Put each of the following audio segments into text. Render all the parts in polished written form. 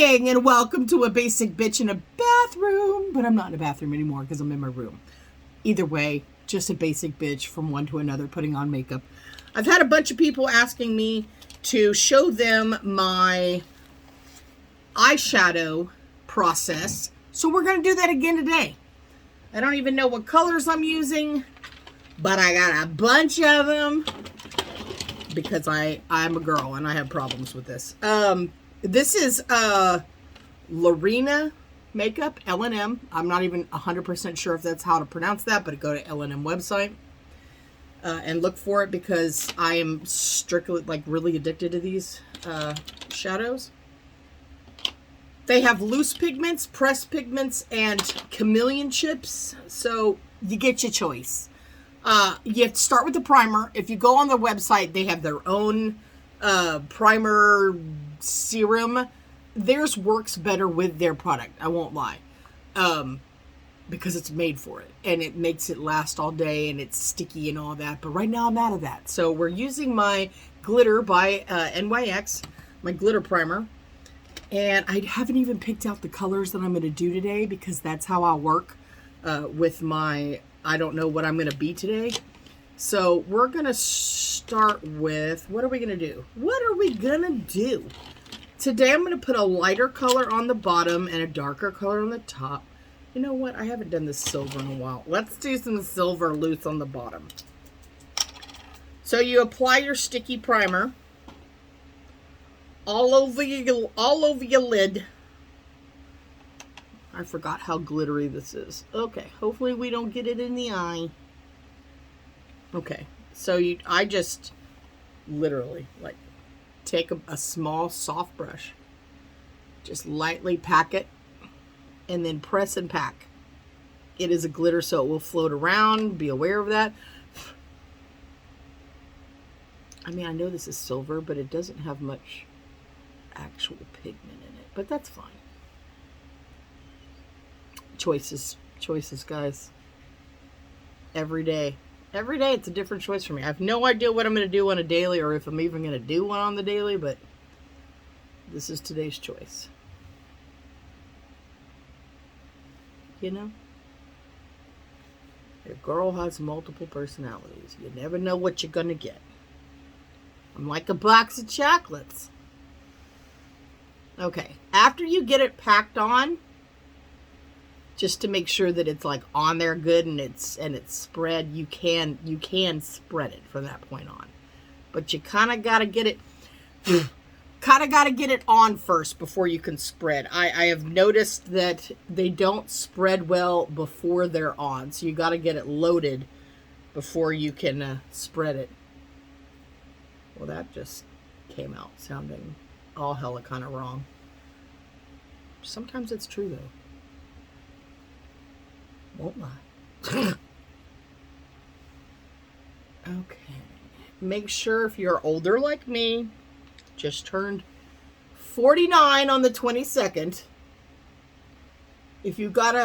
morning and welcome to a basic bitch in a bathroom, but I'm not in a bathroom anymore because I'm in my room. Either way, just a basic bitch from one to another putting on makeup. I've had a bunch of people asking me to show them my eyeshadow process, so we're going to do that again today. I don't even know what colors I'm using, but I got a bunch of them because I'm a girl and I have problems with this. This is Lorena Makeup, L&M. I'm not even 100% sure if that's how to pronounce that, but go to L&M website and look for it because I am strictly, like, really addicted to these shadows. They have loose pigments, pressed pigments, and chameleon chips, so you get your choice. You have to start with the primer. If you go on their website, they have their own primer serum. Theirs works better with their product, I won't lie, because it's made for it and it makes it last all day and it's sticky and all that. But right now I'm out of that, so we're using my glitter by NYX, my glitter primer, and I haven't even picked out the colors that I'm going to do today because that's how I work with my, I don't know what I'm going to be today. So we're going to start with, what are we going to do? What are we going to do? Today I'm going to put a lighter color on the bottom and a darker color on the top. You know what? I haven't done this silver in a while. Let's do some silver loose on the bottom. So you apply your sticky primer all over your lid. I forgot how glittery this is. Okay, hopefully we don't get it in the eye. Okay, so I just literally, like, take a small soft brush, just lightly pack it, and then press and pack. It is a glitter, so it will float around. Be aware of that. I mean, I know this is silver, but it doesn't have much actual pigment in it, but that's fine. Choices, guys. Every day it's a different choice for me. I have no idea what I'm going to do on a daily or if I'm even going to do one on the daily, but this is today's choice. You know? Your girl has multiple personalities. You never know what you're going to get. I'm like a box of chocolates. Okay, after you get it packed on, just to make sure that it's, like, on there good and it's spread, you can spread it from that point on. But you kind of got to get it on first before you can spread. I have noticed that they don't spread well before they're on, so you got to get it loaded before you can spread it. Well, that just came out sounding all hella kind of wrong. Sometimes it's true, though. Won't lie. Okay. Make sure if you're older like me, just turned 49 on the 22nd. If you've got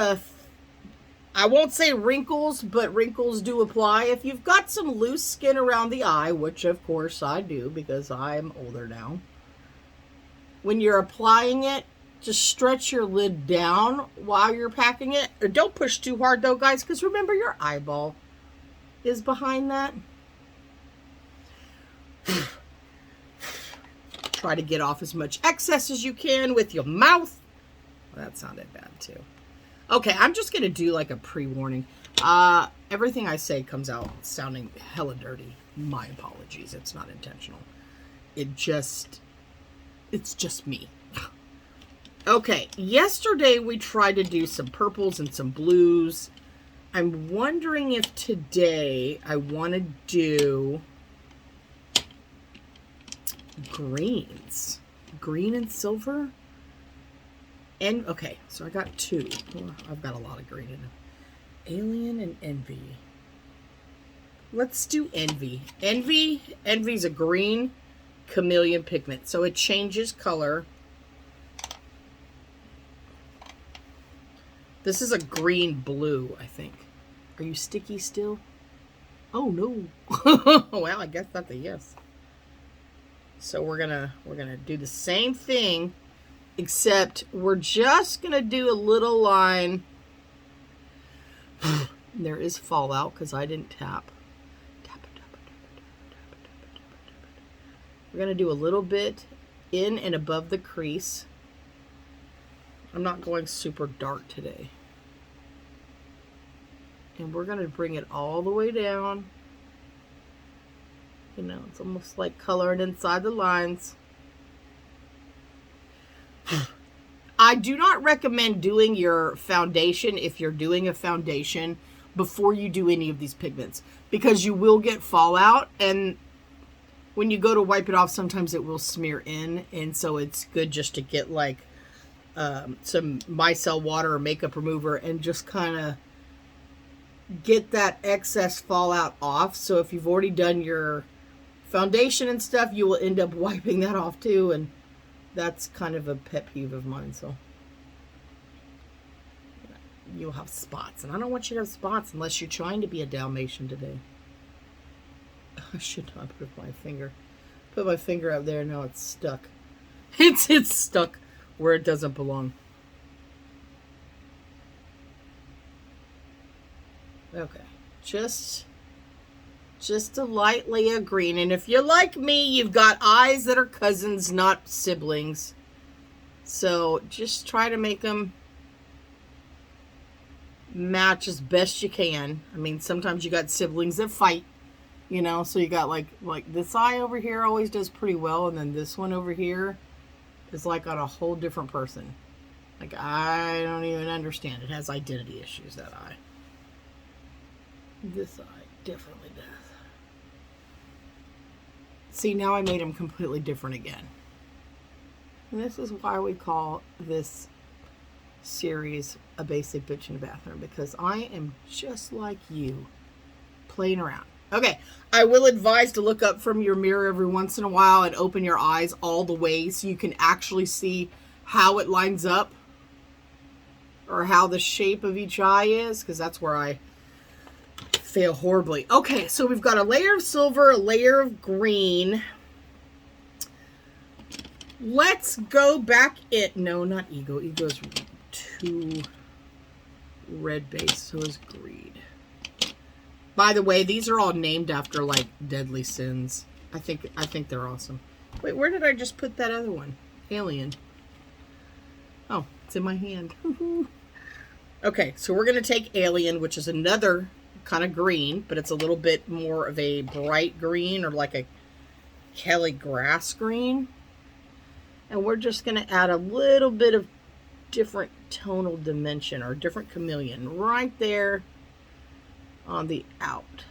I won't say wrinkles, but wrinkles do apply. If you've got some loose skin around the eye, which of course I do because I'm older now, when you're applying it, just stretch your lid down while you're packing it. Don't push too hard though, guys, because remember your eyeball is behind that. Try to get off as much excess as you can with your mouth. Well, that sounded bad too. Okay, I'm just going to do like a pre-warning. Everything I say comes out sounding hella dirty. My apologies. It's not intentional. It's just me. Okay, yesterday we tried to do some purples and some blues. I'm wondering if today I want to do greens. Green and silver? And okay, so I got two. I've got a lot of green in them. Alien and Envy. Let's do Envy. Envy's a green chameleon pigment, so it changes color. This is a green blue, I think. Are you sticky still? Oh no. Well, I guess that's a yes. So we're gonna do the same thing except we're just going to do a little line. There is fallout because I didn't tap. We're going to do a little bit in and above the crease. I'm not going super dark today. And we're going to bring it all the way down. You know, it's almost like coloring inside the lines. I do not recommend doing your foundation if you're doing a foundation before you do any of these pigments, because you will get fallout, and when you go to wipe it off, sometimes it will smear in, and so it's good just to get like some micellar water or makeup remover and just kind of get that excess fallout off. So if you've already done your foundation and stuff, you will end up wiping that off too, and that's kind of a pet peeve of mine. So you'll have spots, and I don't want you to have spots unless you're trying to be a Dalmatian today. I should not put my finger up there. Now it's stuck. It's stuck where it doesn't belong. Okay, just a light layer of green. And if you're like me, you've got eyes that are cousins, not siblings. So just try to make them match as best you can. I mean, sometimes you got siblings that fight, you know, so you got like this eye over here always does pretty well, and then this one over here is like on a whole different person. Like, I don't even understand. It has identity issues, that eye. This eye definitely does. See, now I made them completely different again. And this is why we call this series A Basic Bitch in the Bathroom, because I am just like you, playing around. Okay, I will advise to look up from your mirror every once in a while and open your eyes all the way so you can actually see how it lines up, or how the shape of each eye is, because that's where I fail horribly. Okay, so we've got a layer of silver, a layer of green. Let's go back in. No, not Ego. Ego's too red base, so is Greed. By the way, these are all named after like deadly sins. I think they're awesome. Wait, where did I just put that other one? Alien. Oh, it's in my hand. Okay, so we're going to take Alien, which is another kind of green, but it's a little bit more of a bright green, or like a Kelly grass green. And we're just going to add a little bit of different tonal dimension, or different chameleon right there on the out.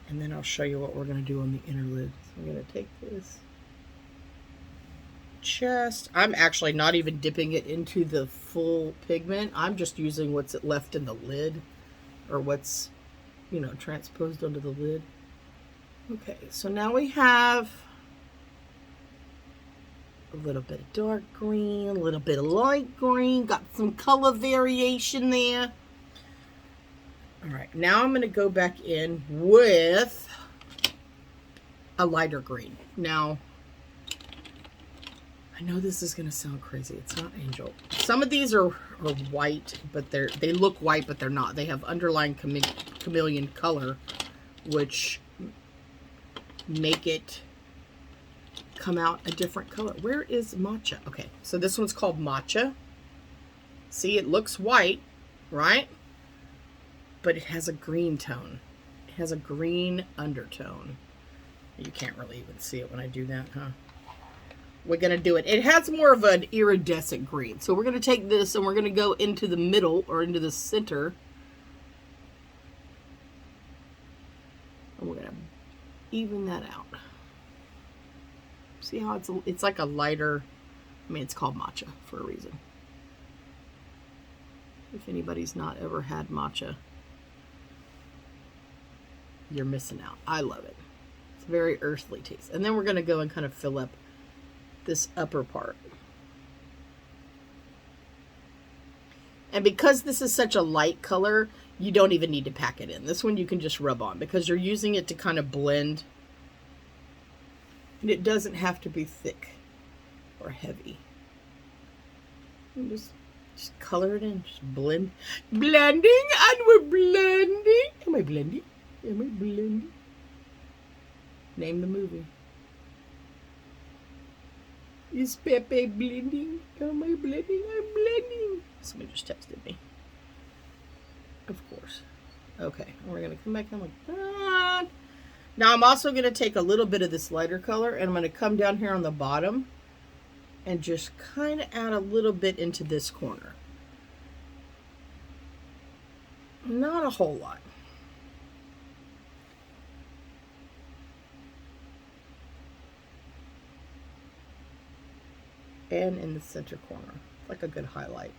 And then I'll show you what we're going to do on the inner lid. So I'm going to take this. I'm actually not even dipping it into the full pigment. I'm just using what's left in the lid, or what's, you know, transposed onto the lid. Okay, so now we have a little bit of dark green, a little bit of light green, got some color variation there. All right, now I'm going to go back in with a lighter green. Now, I know this is going to sound crazy. It's not Angel. Some of these are white, but they look white, but they're not. They have underlying chameleon color, which make it come out a different color. Where is Matcha? Okay, so this one's called Matcha. See, it looks white, right? But it has a green tone. It has a green undertone. You can't really even see it when I do that, huh? We're going to do it. It has more of an iridescent green. So we're going to take this and we're going to go into the middle, or into the center. And we're going to even that out. See how it's like a lighter, I mean, it's called Matcha for a reason. If anybody's not ever had matcha, you're missing out. I love it. It's a very earthly taste. And then we're going to go and kind of fill up this upper part. And because this is such a light color, you don't even need to pack it in. This one you can just rub on, because you're using it to kind of blend. And it doesn't have to be thick. or heavy. And just color it in. Just blend. Blending, and we're blending. Am I blending? Am I blending? Name the movie. Is Pepe blending? Am I blending? I'm blending. Somebody just texted me. Of course. Okay, we're going to come back in like that. Now I'm also going to take a little bit of this lighter color and I'm going to come down here on the bottom and just kind of add a little bit into this corner. Not a whole lot. And in the center corner, like a good highlight.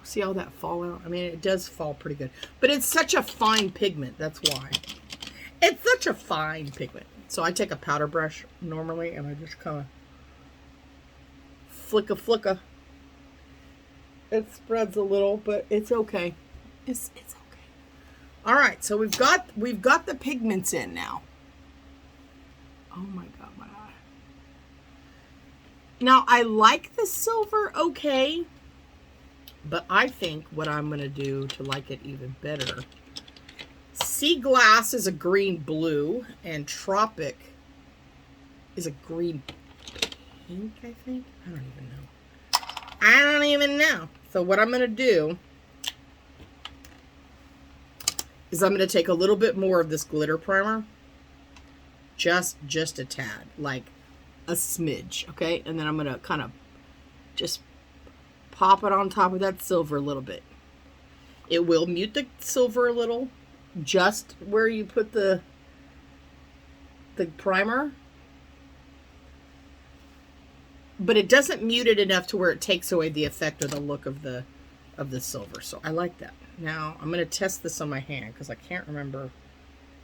See how that fall out? I mean, it does fall pretty good. But it's such a fine pigment, that's why. It's such a fine pigment. So I take a powder brush normally and I just kind of flicka. It spreads a little, but it's okay. It's okay. All right, so we've got the pigments in now. Oh my God, my eye. Now I like the silver okay, but I think what I'm gonna do to like it even better. Sea Glass is a green blue, and Tropic is a green pink, I think. I don't even know. So what I'm gonna do is I'm going to take a little bit more of this glitter primer, just a tad, like a smidge, okay? And then I'm going to kind of just pop it on top of that silver a little bit. It will mute the silver a little, just where you put the primer, but it doesn't mute it enough to where it takes away the effect or the look of the silver. So I like that. Now, I'm going to test this on my hand because I can't remember.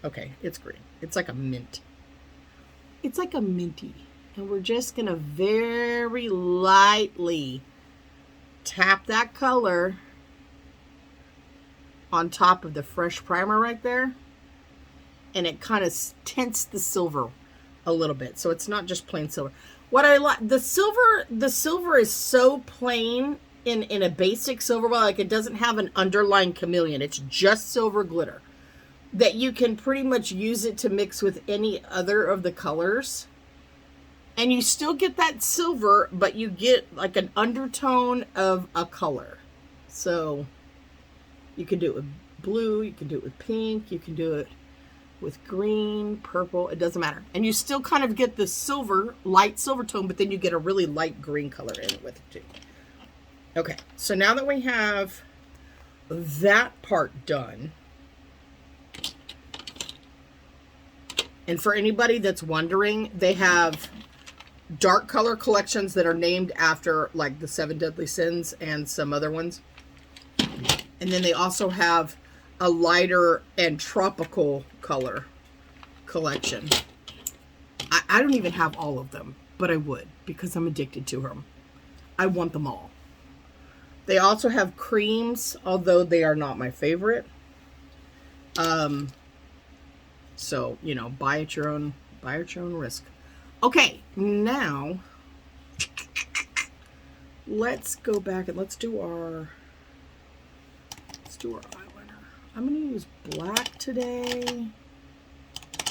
Okay, it's green. It's like a mint. It's like a minty. And we're just going to very lightly tap that color on top of the fresh primer right there. And it kind of tints the silver a little bit. So it's not just plain silver. What I like, the silver is so plain in a basic silver, like it doesn't have an underlying chameleon. It's just silver glitter that you can pretty much use it to mix with any other of the colors. And you still get that silver, but you get like an undertone of a color. So you can do it with blue, you can do it with pink, you can do it with green, purple, it doesn't matter. And you still kind of get the silver, light silver tone, but then you get a really light green color in it with it too. Okay, so now that we have that part done, and for anybody that's wondering, they have dark color collections that are named after like the 7 Deadly Sins and some other ones. And then they also have a lighter and tropical color collection. I don't even have all of them, but I would because I'm addicted to them. I want them all. They also have creams, although they are not my favorite. So, you know, buy at your own risk. Okay, now let's go back and let's do our eyeliner. I'm going to use black today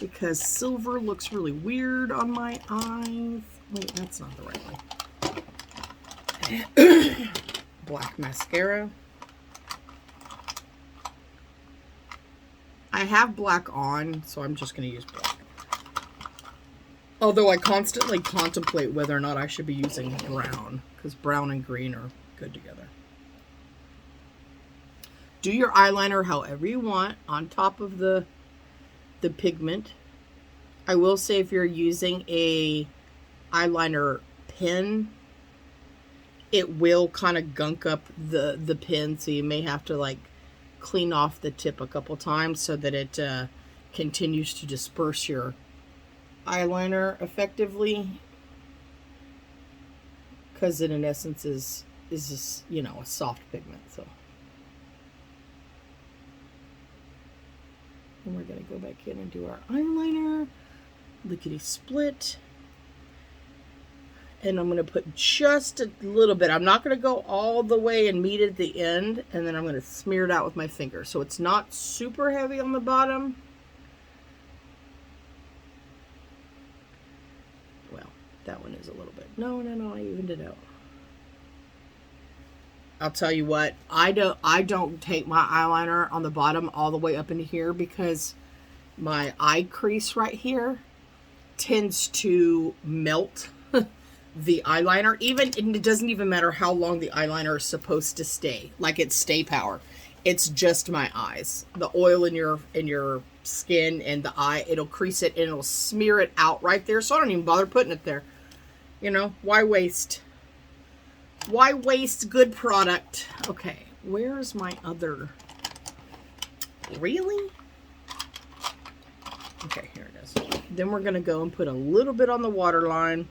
because silver looks really weird on my eyes. Wait, that's not the right way. Black mascara. I have black on, so I'm just going to use black. Although I constantly contemplate whether or not I should be using brown, because brown and green are good together. Do your eyeliner however you want on top of the pigment. I will say if you're using a eyeliner pen, it will kind of gunk up the pen, so you may have to like clean off the tip a couple times so that it continues to disperse your eyeliner effectively, because it in essence is just, you know, a soft pigment. So and we're going to go back in and do our eyeliner. Lickety split. And I'm going to put just a little bit. I'm not going to go all the way and meet at the end. And then I'm going to smear it out with my finger. So it's not super heavy on the bottom. Well, that one is a little bit. No, I evened it out. I'll tell you what, I don't take my eyeliner on the bottom all the way up into here because my eye crease right here tends to melt the eyeliner. And it doesn't even matter how long the eyeliner is supposed to stay. Like it's stay power. It's just my eyes. The oil in your skin and the eye, it'll crease it and it'll smear it out right there. So I don't even bother putting it there. You know, why waste? Why waste good product? Okay, where's my other? Really? Okay, here it is. Then we're gonna go and put a little bit on the waterline.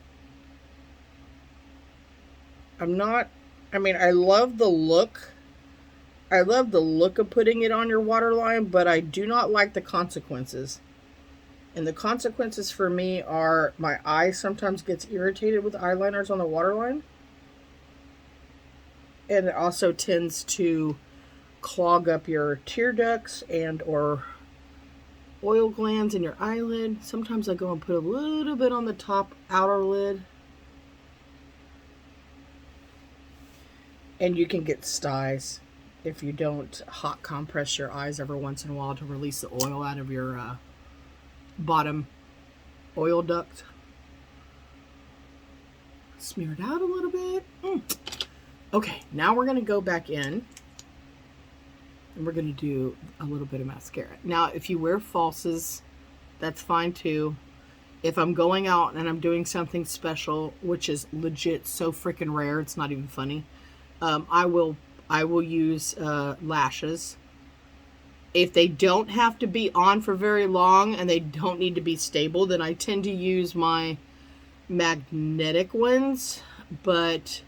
I love the look. I love the look of putting it on your waterline, but I do not like the consequences. And the consequences for me are my eye sometimes gets irritated with eyeliners on the waterline. And it also tends to clog up your tear ducts and or oil glands in your eyelid. Sometimes I go and put a little bit on the top outer lid. And you can get styes if you don't hot compress your eyes every once in a while to release the oil out of your bottom oil duct. Smear it out a little bit. Okay, now we're going to go back in and we're going to do a little bit of mascara. Now, if you wear falsies, that's fine too. If I'm going out and I'm doing something special, which is legit so freaking rare, it's not even funny. I will use lashes. If they don't have to be on for very long and they don't need to be stable, then I tend to use my magnetic ones. But,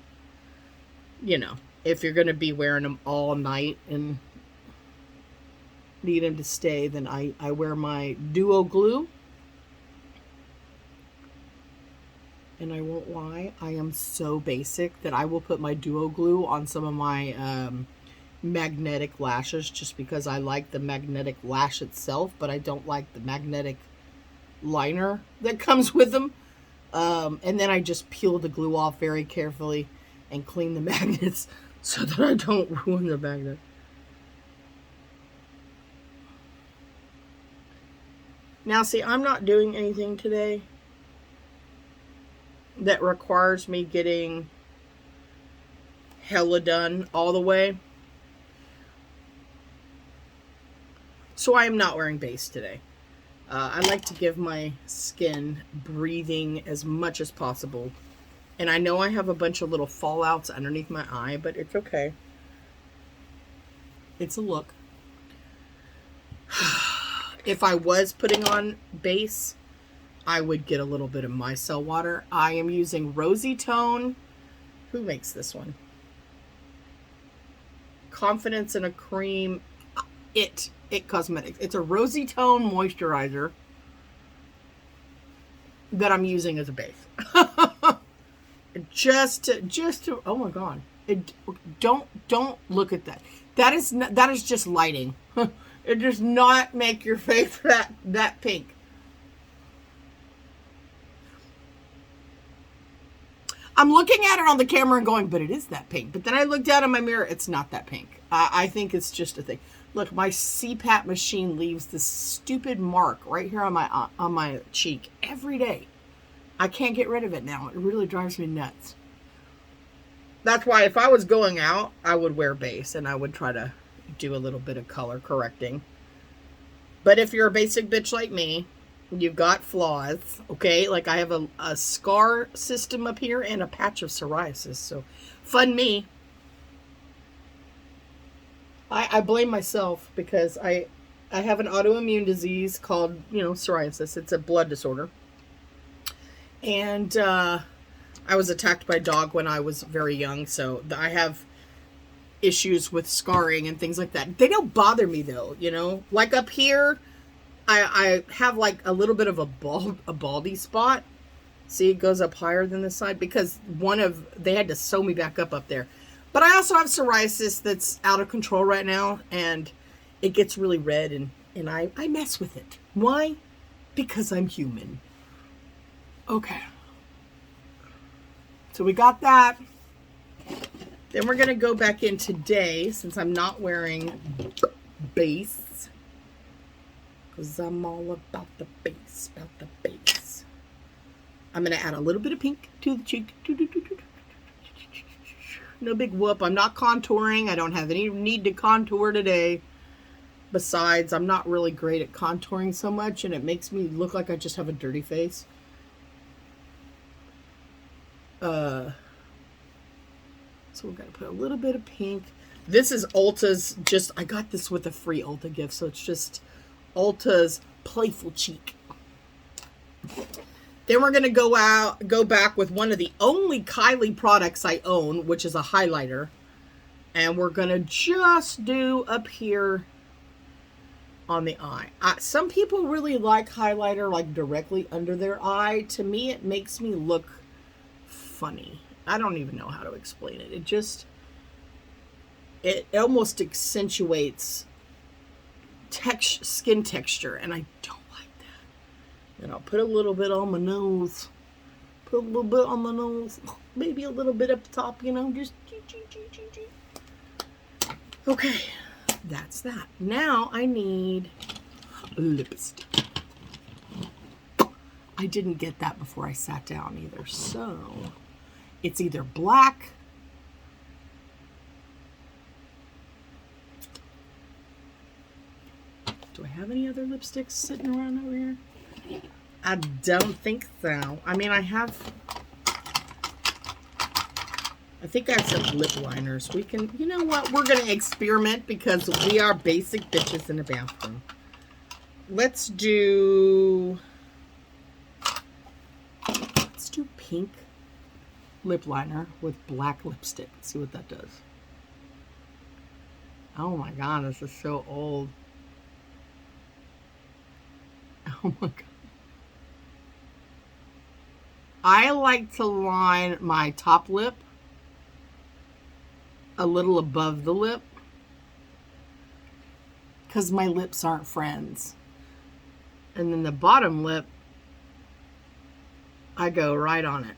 you know, if you're going to be wearing them all night and need them to stay, then I wear my Duo Glue. And I won't lie, I am so basic that I will put my Duo Glue on some of my magnetic lashes just because I like the magnetic lash itself, but I don't like the magnetic liner that comes with them. And then I just peel the glue off very carefully and clean the magnets so that I don't ruin the magnet. Now see, I'm not doing anything today that requires me getting hella done all the way. So I am not wearing base today. I like to give my skin breathing as much as possible. And I know I have a bunch of little fallouts underneath my eye, but it's okay. It's a look. If I was putting on base, I would get a little bit of micellar water. I am using Rosy Tone. Who makes this one? Confidence in a Cream. It Cosmetics. It's a Rosy Tone moisturizer that I'm using as a base. just to, oh my god. Don't look at that. That is just lighting. It does not make your face that pink. I'm looking at it on the camera and going, but it is that pink. But then I look down in my mirror, it's not that pink. I think it's just a thing. Look, my CPAP machine leaves this stupid mark right here on my cheek every day. I can't get rid of it now. It really drives me nuts. That's why if I was going out, I would wear base and I would try to do a little bit of color correcting. But if you're a basic bitch like me, you've got flaws, okay? Like I have a scar system up here and a patch of psoriasis. So fun me. I blame myself because I have an autoimmune disease called, psoriasis. It's a blood disorder. And I was attacked by a dog when I was very young. So I have issues with scarring and things like that. They don't bother me though, Like up here, I have like a little bit of a baldy spot. See, it goes up higher than the side because they had to sew me back up there. But I also have psoriasis that's out of control right now, and it gets really red, and I mess with it. Why? Because I'm human. Okay. So we got that. Then we're going to go back in today, since I'm not wearing base. Because I'm all about the base, I'm going to add a little bit of pink to the cheek. No big whoop. I'm not contouring. I don't have any need to contour today. Besides, I'm not really great at contouring so much, and it makes me look like I just have a dirty face. So we're going to put a little bit of pink. This is Ulta's, I got this with a free Ulta gift, so it's just Ulta's Playful Cheek. Then we're going to go back with one of the only Kylie products I own, which is a highlighter. And we're going to just do up here on the eye. Some people really like highlighter like directly under their eye. To me, it makes me look funny. I don't even know how to explain it. It almost accentuates skin texture, and I don't like that. And I'll put a little bit on my nose. Maybe a little bit up the top, just. Okay, that's that. Now I need lipstick. I didn't get that before I sat down either, so it's either black, do I have any other lipsticks sitting around over here? I don't think so. I mean, I think I have some lip liners. We can, you know what? We're going to experiment because we are basic bitches in the bathroom. Let's do pink lip liner with black lipstick. Let's see what that does. Oh my God, this is so old. Oh my God. I like to line my top lip a little above the lip because my lips aren't friends. And then the bottom lip, I go right on it.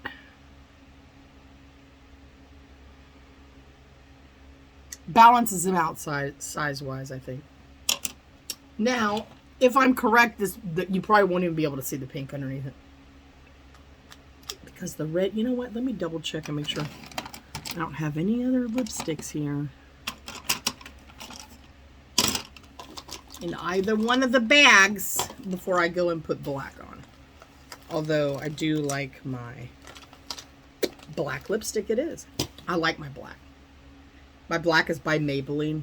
Balances them out size-wise, I think. Now, if I'm correct, you probably won't even be able to see the pink underneath it. Because the red, you know what? Let me double check and make sure I don't have any other lipsticks here in either one of the bags before I go and put black on. Although I do like my black lipstick, it is. I like my black. My black is by Maybelline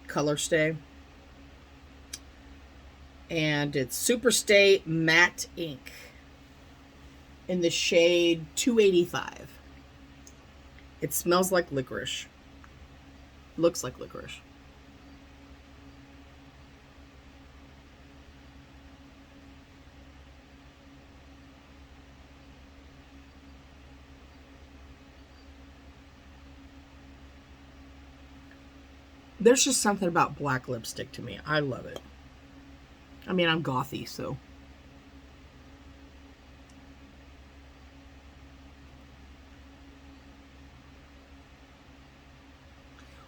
Color Stay. And it's Super Stay Matte Ink in the shade 285. It smells like licorice. Looks like licorice. There's just something about black lipstick to me. I love it. I mean, I'm gothy, so.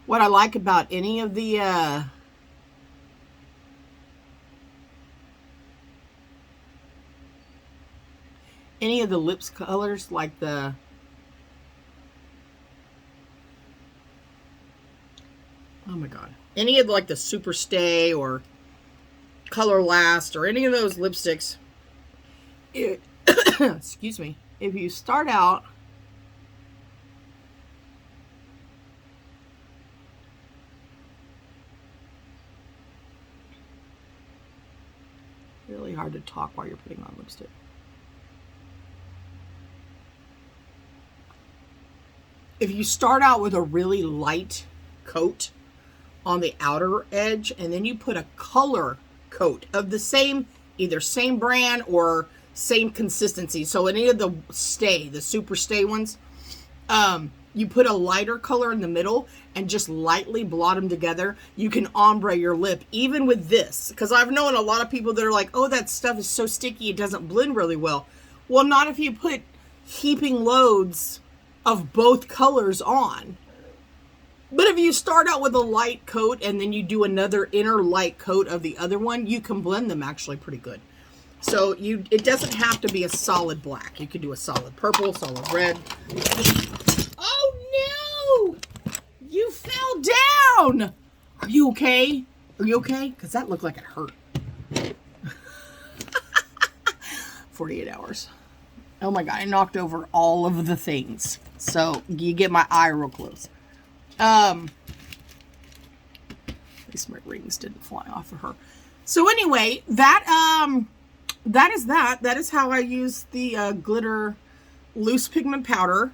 What I like about any of the lips colors, like the oh my God, any of like the Super Stay or Color Last or any of those lipsticks, excuse me, if you start out really hard to talk while you're putting on lipstick. If you start out with a really light coat on the outer edge and then you put a color coat of the same, either same brand or same consistency. So any of the super stay ones, you put a lighter color in the middle and just lightly blot them together. You can ombre your lip even with this, because I've known a lot of people that are like, oh, that stuff is so sticky it doesn't blend really well. Well, not if you put heaping loads of both colors on. But if you start out with a light coat and then you do another inner light coat of the other one, you can blend them actually pretty good. So it doesn't have to be a solid black. You could do a solid purple, solid red. Oh no! You fell down! Are you okay? Are you okay? Because that looked like it hurt. 48 hours. Oh my God, I knocked over all of the things. So you get my eye real close. At least my rings didn't fly off of her. So anyway, that is that. That is how I use the glitter loose pigment powder.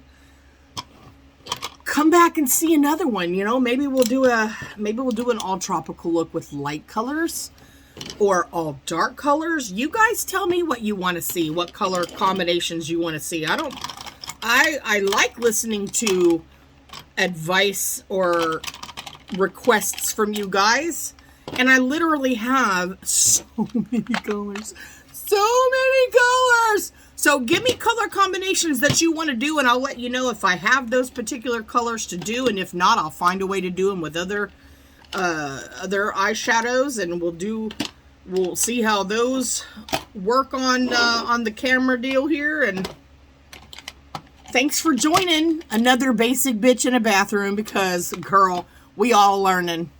Come back and see another one. You know, maybe we'll do an all tropical look with light colors or all dark colors. You guys tell me what you want to see, what color combinations you want to see. I like listening to advice or requests from you guys, and I literally have so many colors. So give me color combinations that you want to do, and I'll let you know if I have those particular colors to do, and if not, I'll find a way to do them with other eyeshadows, and we'll see how those work on the camera deal here. And thanks for joining another basic bitch in a bathroom, because girl, we all learning.